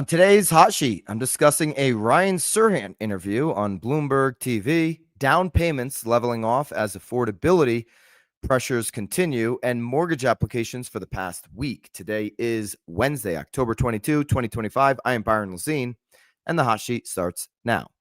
Today's hot sheet, I'm discussing a Ryan Serhant interview on Bloomberg TV, down payments leveling off as affordability pressures continue, and mortgage applications for the past week. Today is Wednesday, October 22, 2025. I am Byron Lazine, and the hot sheet starts now.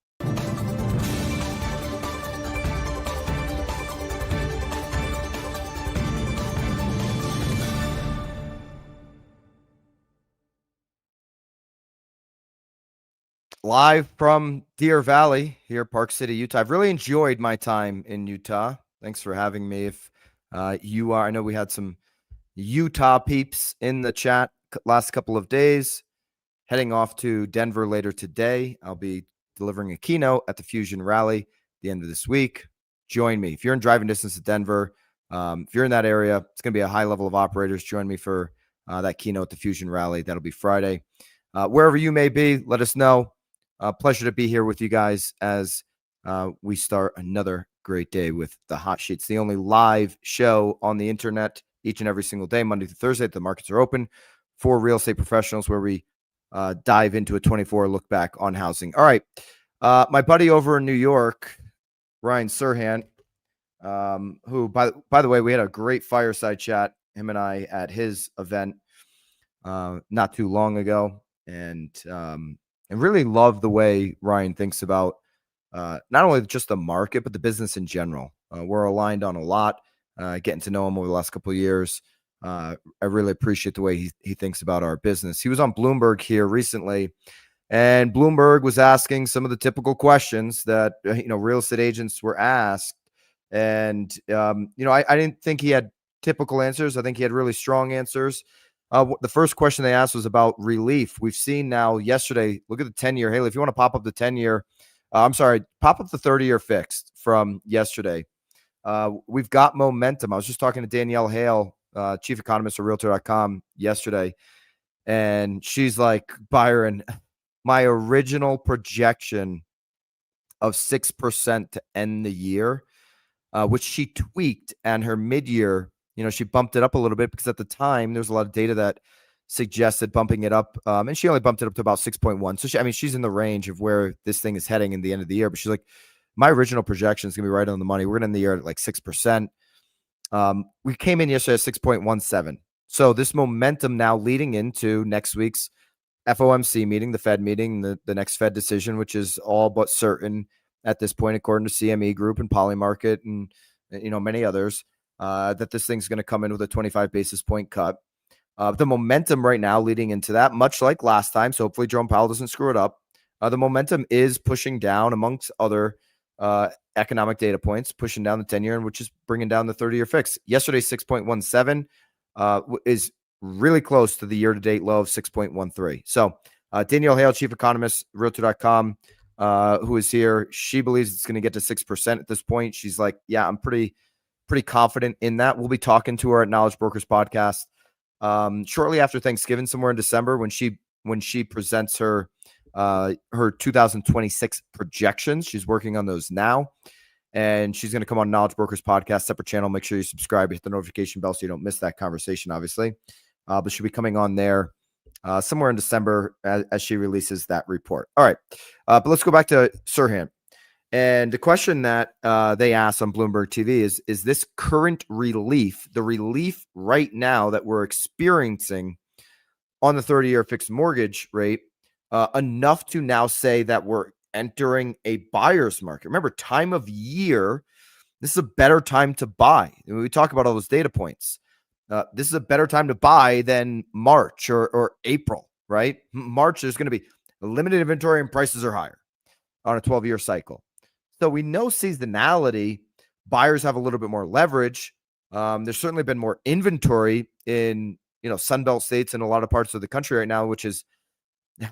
Live from Deer Valley here, Park City, Utah. I've really enjoyed my time in Utah. Thanks for having me. If you are, I know we had some Utah peeps in the chat last couple of days. Heading off to Denver later today. I'll be delivering a keynote at the Fusion Rally at the end of this week. Join me. If you're in driving distance to Denver, if you're in that area, it's going to be a high level of operators. Join me for that keynote at the Fusion Rally. That'll be Friday. Wherever you may be, let us know. Pleasure to be here with you guys as we start another great day with the hot sheets, the only live show on the internet each and every single day, Monday through Thursday. The markets are open for real estate professionals, where we dive into a 24 look back on housing. All right. My buddy over in New York, Ryan Serhant, who, by the way, we had a great fireside chat, him and I, at his event not too long ago. And really love the way Ryan thinks about not only just the market, but the business in general. We're aligned on a lot, getting to know him over the last couple of years. I really appreciate the way he thinks about our business. He was on Bloomberg here recently, and Bloomberg was asking some of the typical questions that real estate agents were asked. And I didn't think he had typical answers. I think he had really strong answers. The first question they asked was about relief. We've seen now yesterday, look at the 10-year. Haley, if you want to pop up the 10-year, pop up the 30-year fixed from yesterday. We've got momentum. I was just talking to Danielle Hale, chief economist of Realtor.com yesterday, and she's like, Byron, my original projection of 6% to end the year, which she tweaked, and her mid-year, she bumped it up a little bit because at the time there was a lot of data that suggested bumping it up. And she only bumped it up to about 6.1. So she's in the range of where this thing is heading in the end of the year. But she's like, my original projection is going to be right on the money. We're going to end the year at like 6%. We came in yesterday at 6.17. So this momentum now leading into next week's FOMC meeting, the Fed meeting, the next Fed decision, which is all but certain at this point, according to CME Group and Polymarket and many others. That this thing's going to come in with a 25 basis point cut. The momentum right now leading into that, much like last time, so hopefully Jerome Powell doesn't screw it up. The momentum is pushing down, amongst other economic data points, pushing down the 10-year, and which is bringing down the 30-year fix. Yesterday, 6.17 is really close to the year-to-date low of 6.13. So Danielle Hale, chief economist, Realtor.com, who is here, she believes it's going to get to 6% at this point. She's like, yeah, I'm pretty confident in that. We'll be talking to her at Knowledge Brokers Podcast shortly after Thanksgiving, somewhere in December, when she presents her 2026 projections. She's working on those now, and she's going to come on Knowledge Brokers Podcast, separate channel. Make sure you subscribe, hit the notification bell so you don't miss that conversation, obviously. But she'll be coming on there somewhere in December as she releases that report. All right, but let's go back to Serhant. And the question that they asked on Bloomberg TV is this current relief, the relief right now that we're experiencing on the 30-year fixed mortgage rate, enough to now say that we're entering a buyer's market? Remember, time of year, this is a better time to buy. When we talk about all those data points, this is a better time to buy than March or April, right? March, there's going to be limited inventory and prices are higher on a 12-year cycle. So we know seasonality, buyers have a little bit more leverage. There's certainly been more inventory in, Sunbelt states and a lot of parts of the country right now, which has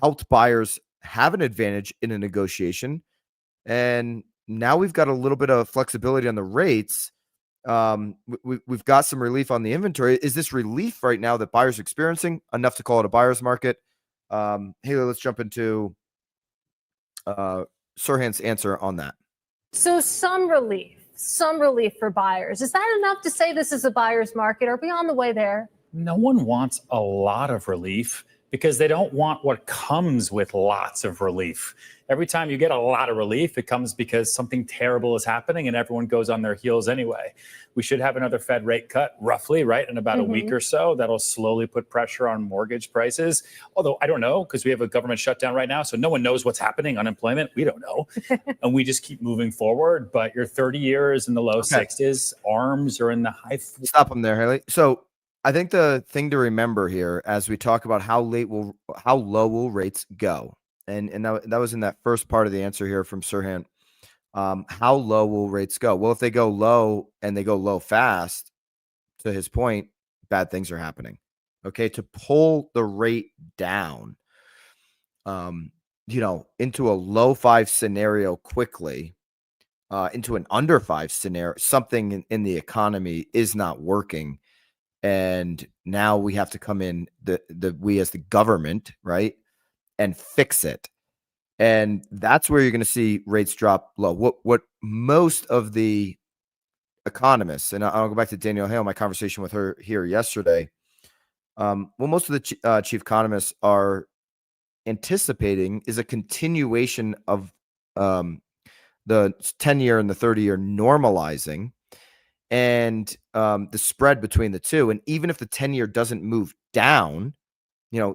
helped buyers have an advantage in a negotiation. And now we've got a little bit of flexibility on the rates. We've got some relief on the inventory. Is this relief right now that buyers are experiencing enough to call it a buyer's market? Haley, let's jump into Serhant's answer on that. So some relief for buyers. Is that enough to say this is a buyer's market? Are we on the way there? No one wants a lot of relief. because they don't want what comes with lots of relief. Every time you get a lot of relief, it comes because something terrible is happening and everyone goes on their heels anyway. We should have another Fed rate cut roughly, right, in about a week or so. That'll slowly put pressure on mortgage prices. Although I don't know, because we have a government shutdown right now, so no one knows what's happening. Unemployment, we don't know. And we just keep moving forward. But your 30-year is in the low 60s. ARMs are in the high. Stop them there, Haley. So I think the thing to remember here as we talk about how low will rates go, and that was in that first part of the answer here from Serhant. How low will rates go? Well, if they go low and they go low fast, to his point, bad things are happening. Okay, to pull the rate down, into a low 5 scenario quickly, into an under 5 scenario, something in the economy is not working. And now we have to come in, we as the government, right, and fix it. And that's where you're going to see rates drop low. What most of the economists, and I'll go back to Danielle Hale, my conversation with her here yesterday. Most of the chief economists are anticipating is a continuation of the 10-year and the 30-year normalizing, and the spread between the two. And even if the 10-year doesn't move down,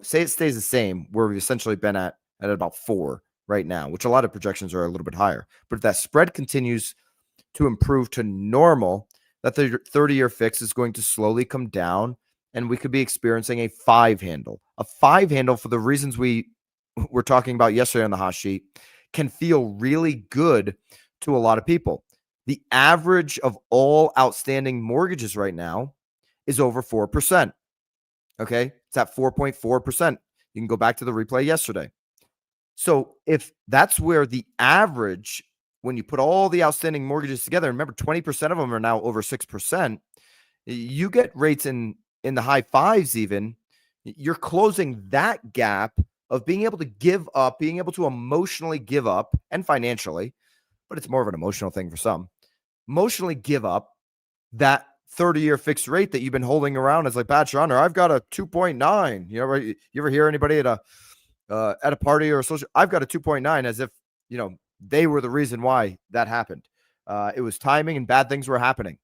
say it stays the same, where we've essentially been at about 4 right now, which a lot of projections are a little bit higher. But if that spread continues to improve to normal, that the 30-year fix is going to slowly come down, and we could be experiencing a 5 handle. A 5 handle, for the reasons we were talking about yesterday on the hot sheet, can feel really good to a lot of people. The average of all outstanding mortgages right now is over 4%. Okay, it's at 4.4%. You can go back to the replay yesterday. So if that's where the average, when you put all the outstanding mortgages together, remember 20% of them are now over 6%. You get rates in the high 5s even. You're closing that gap of being able to give up, being able to emotionally give up, and financially, but it's more of an emotional thing for some, emotionally give up that 30-year fixed rate that you've been holding around as like, Bachelor Honor, I've got a 2.9. You ever hear anybody at a party or a social, I've got a 2.9, as if, they were the reason why that happened. It was timing and bad things were happening.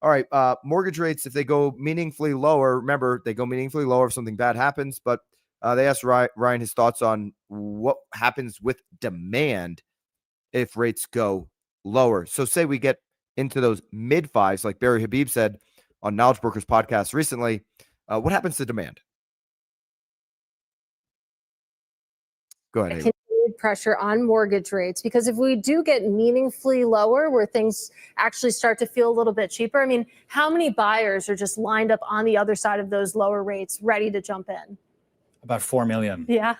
All right. Mortgage rates, if they go meaningfully lower, remember, they go meaningfully lower if something bad happens, but they asked Ryan his thoughts on what happens with demand if rates go lower. So say we get into those mid 5s, like Barry Habib said on Knowledge Brokers podcast recently, what happens to demand? Go ahead. Continued pressure on mortgage rates, because if we do get meaningfully lower, where things actually start to feel a little bit cheaper, I mean, how many buyers are just lined up on the other side of those lower rates, ready to jump in? About 4 million. Yeah.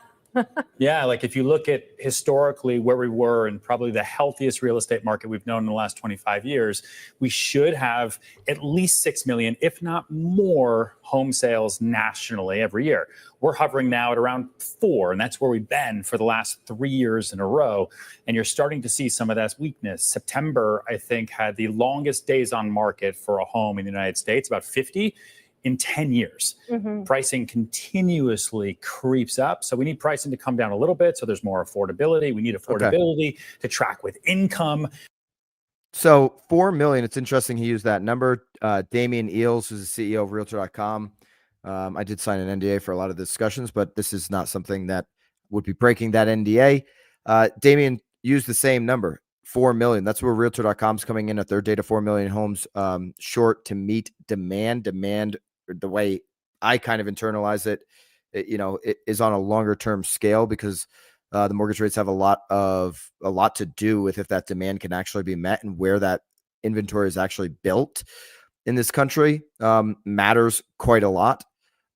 Yeah, like if you look at historically where we were in probably the healthiest real estate market we've known in the last 25 years, we should have at least 6 million, if not more, home sales nationally every year. We're hovering now at around 4, and that's where we've been for the last 3 years in a row. And you're starting to see some of that weakness. September, I think, had the longest days on market for a home in the United States, about 50. In 10 years. Pricing continuously creeps up. So we need pricing to come down a little bit so there's more affordability. We need affordability to track with income. So 4 million, it's interesting he used that number. Damian Eales, who's the CEO of Realtor.com. I did sign an NDA for a lot of the discussions, but this is not something that would be breaking that NDA. Damian used the same number, 4 million. That's where Realtor.com is coming in at their data, 4 million homes short to meet demand. Demand, the way I kind of internalize it, it is on a longer term scale, because the mortgage rates have a lot to do with if that demand can actually be met, and where that inventory is actually built in this country matters quite a lot.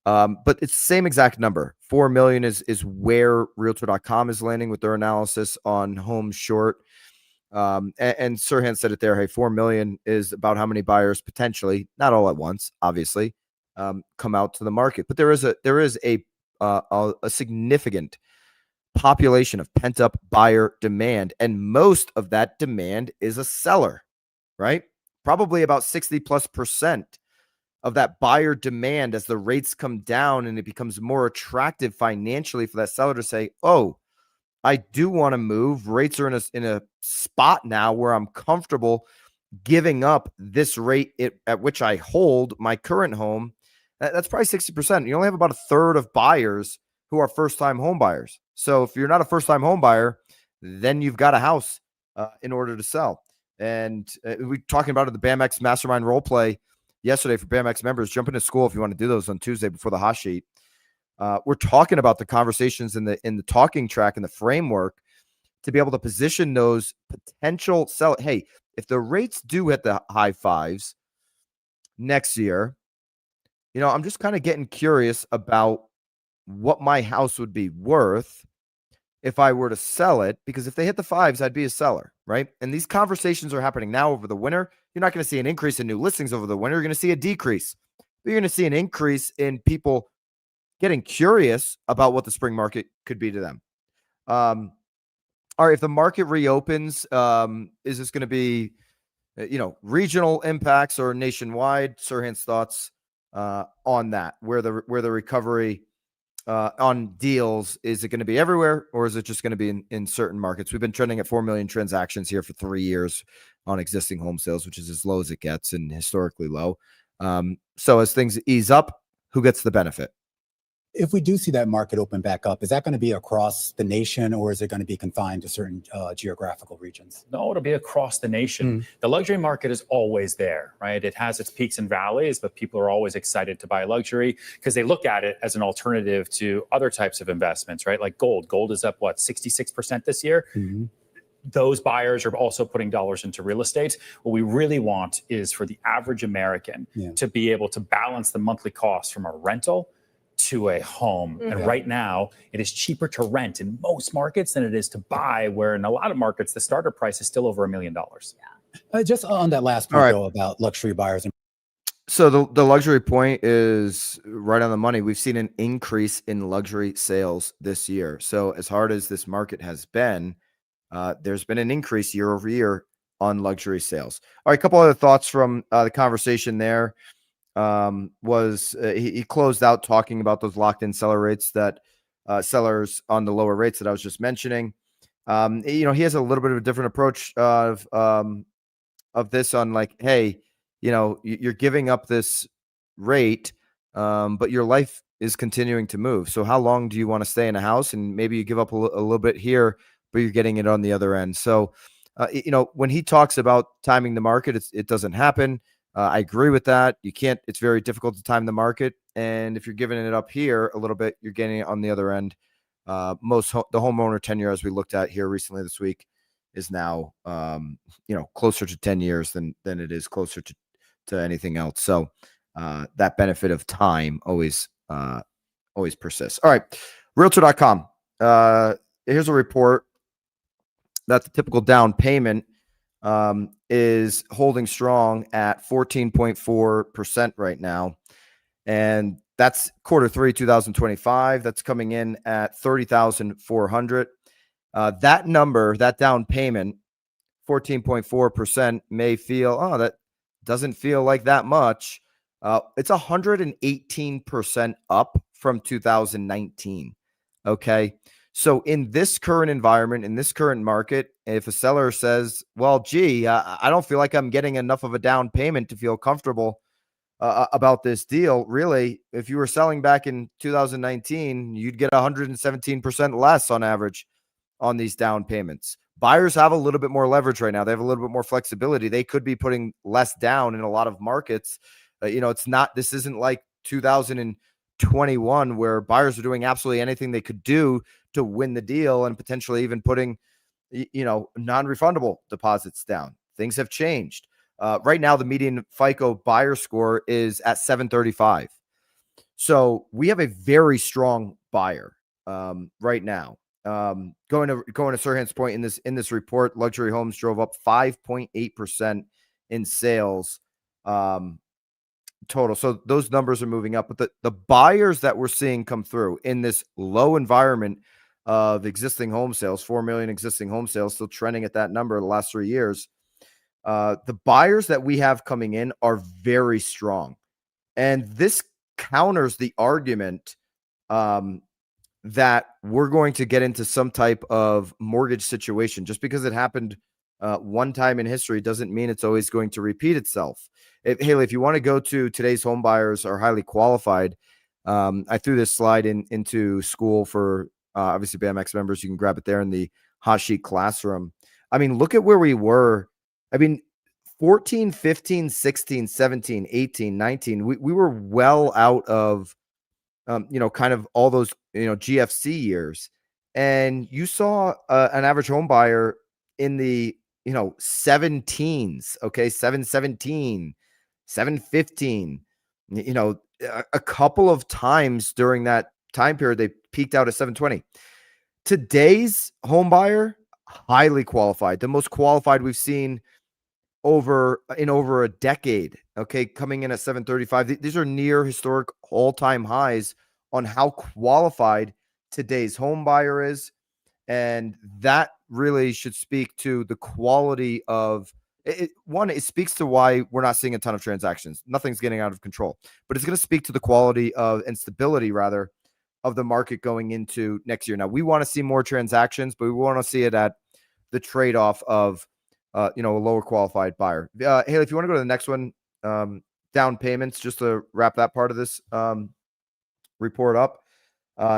But it's the same exact number. 4 million is where Realtor.com is landing with their analysis on homes short. And Serhant said it there. Hey, 4 million is about how many buyers potentially, not all at once, obviously, come out to the market. But there is a significant population of pent up buyer demand, and most of that demand is a seller, right? Probably about 60+%. of that buyer demand as the rates come down and it becomes more attractive financially for that seller to say, oh, I do want to move. Rates are in a spot now where I'm comfortable giving up this rate at which I hold my current home. That's probably 60%. You only have about a third of buyers who are first-time home buyers. So if you're not a first-time home buyer, then you've got a house in order to sell. And we're talking about it at the BAMX Mastermind role play yesterday for BAMX members. Jump into school if you want to do those on Tuesday before the hot sheet. We're talking about the conversations in the talking track and the framework to be able to position those potential sell. Hey, if the rates do hit the high fives next year, I'm just kind of getting curious about what my house would be worth if I were to sell it, because if they hit the fives, I'd be a seller, right? And these conversations are happening now over the winter. You're not going to see an increase in new listings over the winter. You're going to see a decrease. But you're going to see an increase in people getting curious about what the spring market could be to them. All right, if the market reopens, is this going to be, regional impacts or nationwide? Serhant's thoughts on that, where the recovery on deals, is it going to be everywhere, or is it just going to be in certain markets? We've been trending at 4 million transactions here for 3 years on existing home sales, which is as low as it gets and historically low. So as things ease up, who gets the benefit? If we do see that market open back up, is that going to be across the nation, or is it going to be confined to certain geographical regions? No, it'll be across the nation. The luxury market is always there, right? It has its peaks and valleys, but people are always excited to buy luxury because they look at it as an alternative to other types of investments, right? Like gold. Gold is up, 66% this year? Those buyers are also putting dollars into real estate. What we really want is for the average American to be able to balance the monthly costs from a rental to a home. And right now, it is cheaper to rent in most markets than it is to buy, where in a lot of markets, the starter price is still over $1 million. Just on that last point, though, about luxury buyers. So the luxury point is right on the money. We've seen an increase in luxury sales this year. So as hard as this market has been, there's been an increase year over year on luxury sales. All right, a couple other thoughts from the conversation there. He closed out talking about those locked in seller rates that sellers on the lower rates that I was just mentioning. He has a little bit of a different approach of this on like, hey, you're giving up this rate, but your life is continuing to move. So how long do you want to stay in a house? And maybe you give up a little bit here, but you're getting it on the other end. So, when he talks about timing the market, it doesn't happen. I agree with that. You can't, it's very difficult to time the market. And if you're giving it up here a little bit, you're getting it on the other end. The homeowner tenure, as we looked at here recently this week, is now, closer to 10 years than it is closer to anything else. So that benefit of time always persists. All right. Realtor.com. Here's a report that the typical down payment is holding strong at 14.4% right now. And that's Q3 2025. That's coming in at 30,400. That number, that down payment, 14.4%, may feel, that doesn't feel like that much. It's 118% up from 2019. Okay. So in this current environment, in this current market, if a seller says, well, gee, I don't feel like I'm getting enough of a down payment to feel comfortable about this deal. Really, if you were selling back in 2019, you'd get 117% less on average on these down payments. Buyers have a little bit more leverage right now. They have a little bit more flexibility. They could be putting less down in a lot of markets. This isn't like 2021 where buyers are doing absolutely anything they could do to win the deal and potentially even putting, non-refundable deposits down. Things have changed. Right now, the median FICO buyer score is at 735. So we have a very strong buyer right now. Going to Serhant's point in this report, luxury homes drove up 5.8% in sales total. So those numbers are moving up, but the buyers that we're seeing come through in this low environment of existing home sales, 4 million existing home sales, still trending at that number the last 3 years. The buyers that we have coming in are very strong. And this counters the argument that we're going to get into some type of mortgage situation. Just because it happened one time in history doesn't mean it's always going to repeat itself. Haley, if you want to go to today's home buyers are highly qualified, I threw this slide into school for obviously BAMX members. You can grab it there in the hot sheet classroom. I mean, look at where we were. I mean, 14, 15, 16, 17, 18, 19. We were well out of kind of all those, GFC years. And you saw an average home buyer in the, 17s, okay, 717, 715, a couple of times during that time period, they peaked out at 720. Today's home buyer, highly qualified, the most qualified we've seen over a decade, okay, coming in at 735. These are near historic all-time highs on how qualified today's home buyer is. And that really should speak to the quality of it. One, it speaks to why we're not seeing a ton of transactions. Nothing's getting out of control, but it's going to speak to the quality of and stability rather of the market going into next year. Now, we want to see more transactions, but we want to see it at the trade-off of a lower qualified buyer. Haley, if you want to go to the next one, down payments, just to wrap that part of this report up.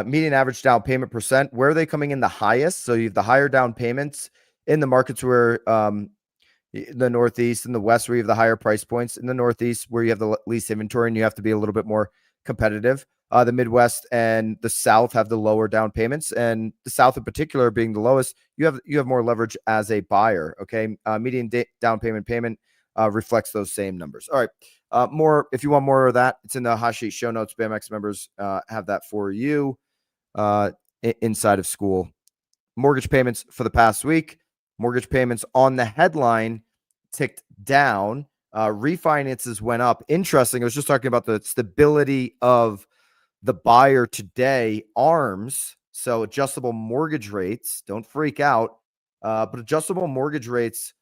Median average down payment percent, where are they coming in the highest? So you have the higher down payments in the markets where the Northeast and the West, where you have the higher price points. In the Northeast, where you have the least inventory and you have to be a little bit more competitive. The Midwest and the South have the lower down payments, and the South in particular being the lowest, you have more leverage as a buyer. Okay, median down payment reflects those same numbers. All right, more if you want more of that, it's in the hot sheet show notes. BAMX members have that for you inside of school. Mortgage payments for the past week. Mortgage payments on the headline ticked down. Refinances went up. Interesting. I was just talking about the stability of the buyer today. ARMs, so adjustable mortgage rates, don't freak out, but adjustable mortgage rates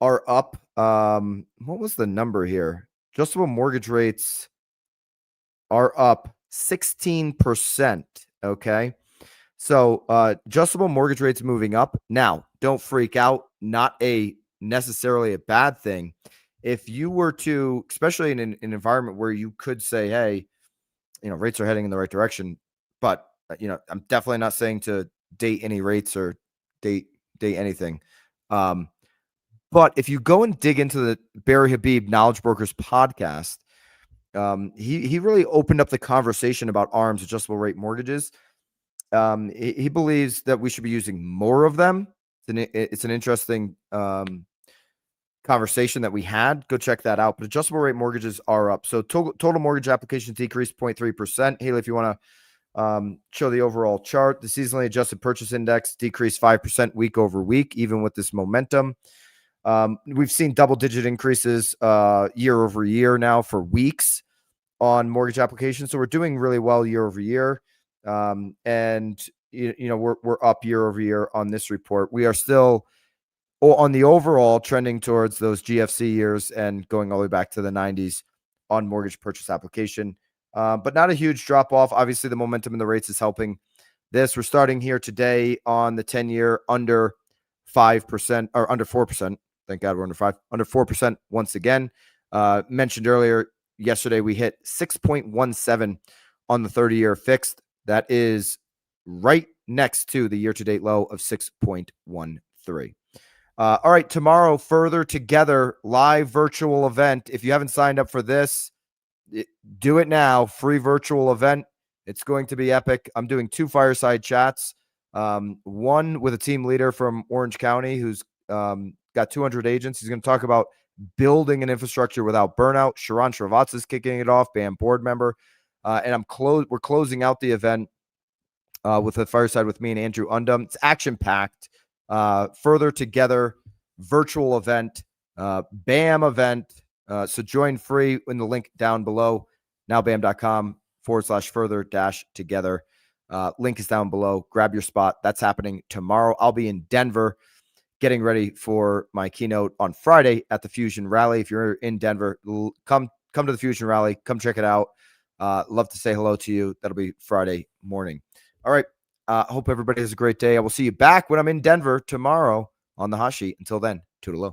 are up. What was the number here? Adjustable mortgage rates are up 16%. Okay. So adjustable mortgage rates moving up. Now, don't freak out. Not necessarily a bad thing. If you were to, especially in an environment where you could say, hey, rates are heading in the right direction, but I'm definitely not saying to date any rates or date anything. But if you go and dig into the Barry Habib Knowledge Brokers podcast, he really opened up the conversation about ARMs, adjustable rate mortgages. He believes that we should be using more of them. It's an interesting conversation that we had. Go check that out. But adjustable rate mortgages are up. So total mortgage applications decreased 0.3%. Haley, if you want to show the overall chart, the seasonally adjusted purchase index decreased 5% week over week, even with this momentum. We've seen double-digit increases year over year now for weeks on mortgage applications. So we're doing really well year over year. And we're up year over year on this report. We are still on the overall trending towards those GFC years and going all the way back to the 90s on mortgage purchase application. But not a huge drop off. Obviously, the momentum in the rates is helping this. We're starting here today on the 10-year under 5% or under 4%. Thank God we're under 4% once again. Mentioned earlier, yesterday we hit 6.17 on the 30-year fixed. That is right next to the year-to-date low of 6.13. All right, tomorrow, Further Together live virtual event. If you haven't signed up for this, do it now. Free virtual event. It's going to be epic. I'm doing 2 fireside chats. One with a team leader from Orange County who's got 200 agents. He's going to talk about building an infrastructure without burnout. Sharon Srivatsa is kicking it off, BAM board member. And we're closing out the event with a fireside with me and Andrew Undum. It's action-packed. Further Together virtual event, BAM event. So join free in the link down below, nowbam.com/further-together. Link is down below. Grab your spot. That's happening tomorrow. I'll be in Denver getting ready for my keynote on Friday at the Fusion Rally. If you're in Denver, come come to the Fusion Rally. Come check it out. Love to say hello to you. That'll be Friday morning. All right. Hope everybody has a great day. I will see you back when I'm in Denver tomorrow on the Hot Sheet. Until then, toodaloo.